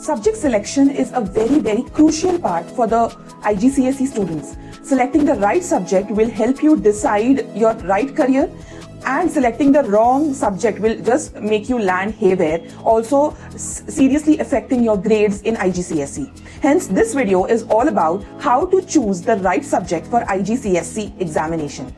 Subject selection is a very crucial part for the IGCSE students. Selecting the right subject will help you decide your right career, and selecting the wrong subject will just make you land haywire, also seriously affecting your grades in IGCSE. Hence, this video is all about how to choose the right subject for IGCSE examination.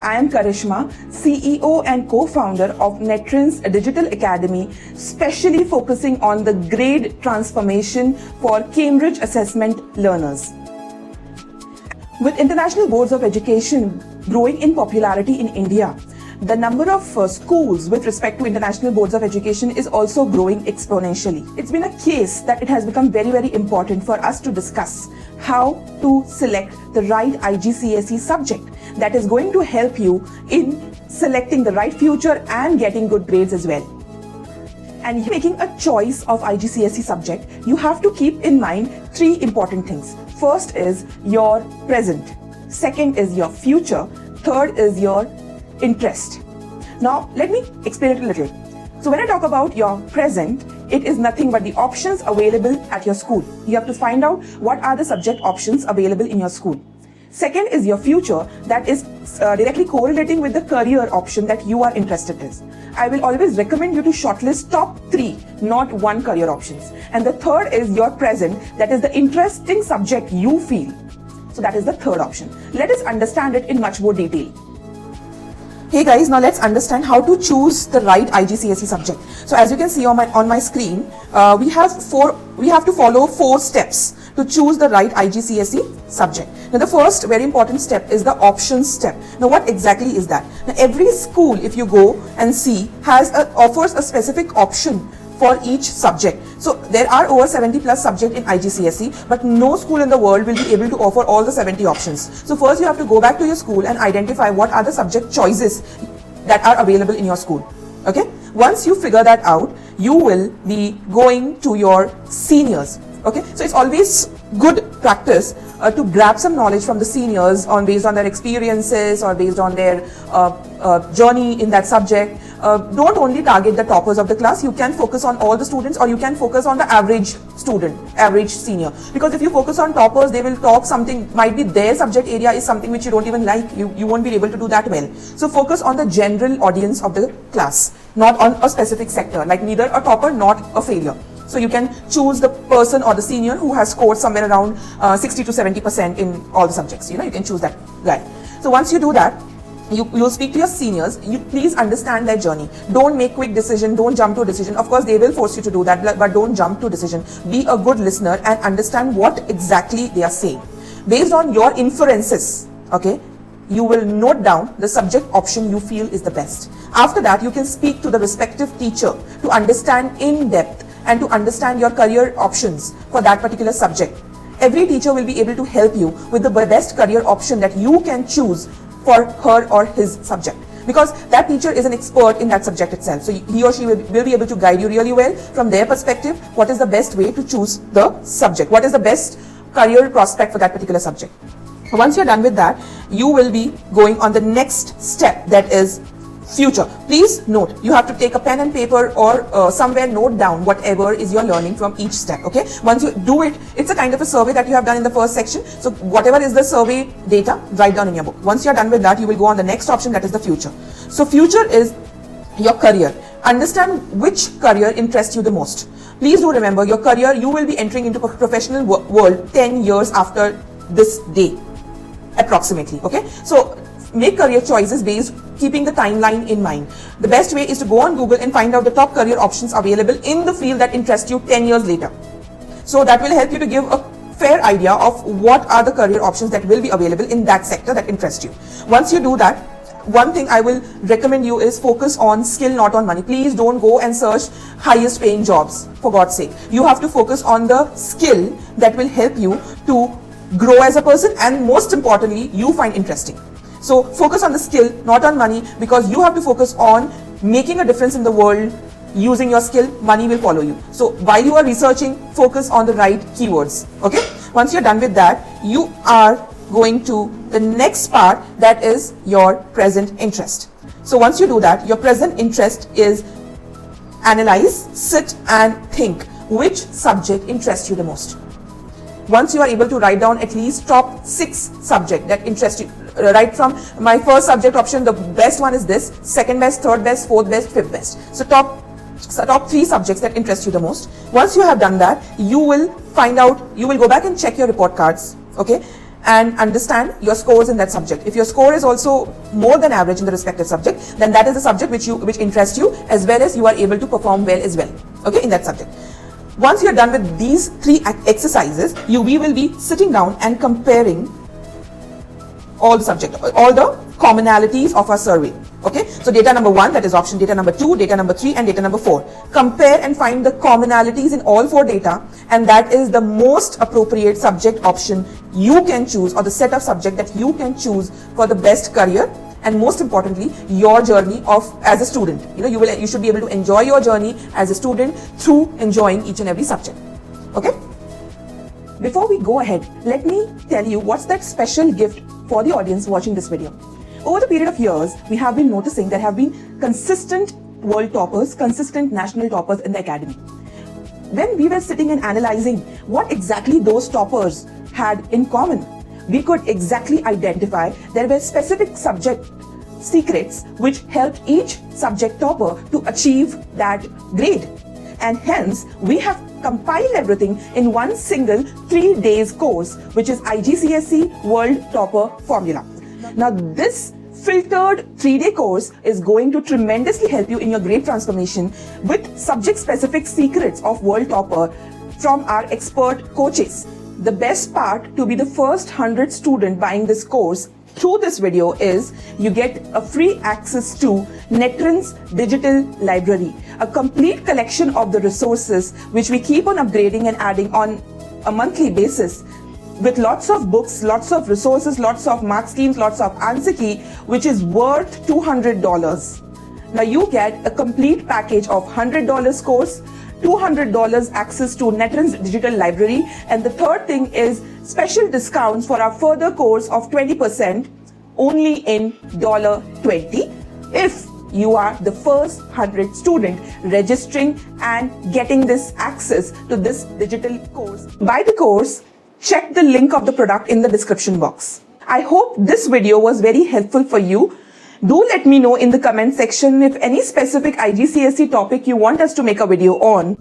I am Karishma, CEO and co-founder of Netrins Digital Academy, specially focusing on the grade transformation for Cambridge assessment learners. With international boards of education growing in popularity in India, the number of schools with respect to international boards of education is also growing exponentially. It's been a case that it has become very important for us to discuss how to select the right IGCSE subject that is going to help you in selecting the right future and getting good grades as well. And making a choice of IGCSE subject, you have to keep in mind three important things. First is your present. Second is your future. Third is your interest. Now, let me explain it a little. So when I talk about your present, it is nothing but the options available at your school. You have to find out what are the subject options available in your school. Second is your future, that is directly correlating with the career option that you are interested in. I will always recommend you to shortlist top 3, not 1 career options. And the third is your present, that is the interesting subject you feel. So that is the third option. Let us understand it in much more detail. Hey guys, now let's understand how to choose the right IGCSE subject. So as you can see on my screen, we have to follow 4 steps to choose the right IGCSE subject. Now the first very important step is the options step. Now what exactly is that? Now every school, if you go and see, offers a specific option for each subject. So there are over 70 plus subjects in IGCSE, but no school in the world will be able to offer all the 70 options. So first you have to go back to your school and identify what are the subject choices that are available in your school. Okay? Once you figure that out, you will be going to your seniors. Okay? So it's always good practice to grab some knowledge from the seniors based on their experiences or based on their journey in that subject. Don't only target the toppers of the class. You can focus on all the students, or you can focus on the average student, average senior. Because if you focus on toppers, they will talk something, might be their subject area is something which you don't even like. You won't be able to do that well. So focus on the general audience of the class, not on a specific sector, like neither a topper, not a failure. So you can choose the person or the senior who has scored somewhere around 60 to 70% in all the subjects. You can choose that guy. So once you do that, you'll speak to your seniors. You please understand their journey. Don't make quick decision. Don't jump to a decision. Of course, they will force you to do that, but don't jump to a decision. Be a good listener and understand what exactly they are saying. Based on your inferences, okay, you will note down the subject option you feel is the best. After that, you can speak to the respective teacher to understand in depth and to understand your career options for that particular subject. Every teacher will be able to help you with the best career option that you can choose for her or his subject, because that teacher is an expert in that subject itself. So he or she will be able to guide you really well from their perspective. What is the best way to choose the subject? What is the best career prospect for that particular subject? Once you're done with that, you will be going on the next step, that is future. Please note, you have to take a pen and paper or somewhere note down whatever is you're learning from each step. Okay, once you do it, it's a kind of a survey that you have done in the first section. So whatever is the survey data, write down in your book. Once you're done with that, you will go on the next option, that is the future. So future is your career. Understand which career interests you the most. Please do remember, your career, you will be entering into a professional world 10 years after this day, approximately. Okay, so make career choices based keeping the timeline in mind. The best way is to go on Google and find out the top career options available in the field that interests you 10 years later. So that will help you to give a fair idea of what are the career options that will be available in that sector that interests you. Once you do that, one thing I will recommend you is focus on skill, not on money. Please don't go and search highest paying jobs, for God's sake. You have to focus on the skill that will help you to grow as a person, and most importantly, you find interesting. So focus on the skill, not on money, because you have to focus on making a difference in the world using your skill. Money will follow you. So while you are researching, focus on the right keywords. Okay? Once you're done with that, you are going to the next part, that is your present interest. So once you do that, your present interest is analyze, sit and think which subject interests you the most. Once you are able to write down at least top 6 subjects that interest you, right from my first subject option, the best one is this, second best, third best, fourth best, fifth best. So top 3 subjects that interest you the most. Once you have done that, you will find out, you will go back and check your report cards, okay, and understand your scores in that subject. If your score is also more than average in the respective subject, then that is the subject which interests you, as well as you are able to perform well as well, okay, in that subject. Once you are done with these 3 exercises, we will be sitting down and comparing all the commonalities of our survey. Okay, so data number 1, that is option data number 2, data number 3 and data number 4. Compare and find the commonalities in all 4 data, and that is the most appropriate subject option you can choose, or the set of subject that you can choose for the best career, and most importantly, your journey as a student. You should be able to enjoy your journey as a student through enjoying each and every subject. Okay? Before we go ahead, let me tell you what's that special gift for the audience watching this video. Over the period of years, we have been noticing there have been consistent world toppers, consistent national toppers in the academy. When we were sitting and analyzing what exactly those toppers had in common, we could exactly identify there were specific subject secrets which helped each subject topper to achieve that grade. And hence, we have compiled everything in one single 3 days course, which is IGCSE World Topper Formula. Now, this filtered 3-day course is going to tremendously help you in your grade transformation with subject-specific secrets of World Topper from our expert coaches. The best part, to be the first 100 student buying this course through this video, is you get a free access to Netrin's digital library, a complete collection of the resources which we keep on upgrading and adding on a monthly basis, with lots of books, lots of resources, lots of mark schemes, lots of answer key, which is worth $200. Now you get a complete package of $100 course, $200 access to Netrin's digital library, and the third thing is special discounts for our further course of 20% only in $20 if you are the first 100 student registering and getting this access to this digital course. Buy the course, check the link of the product in the description box. I hope this video was very helpful for you. Do let me know in the comment section if any specific IGCSE topic you want us to make a video on.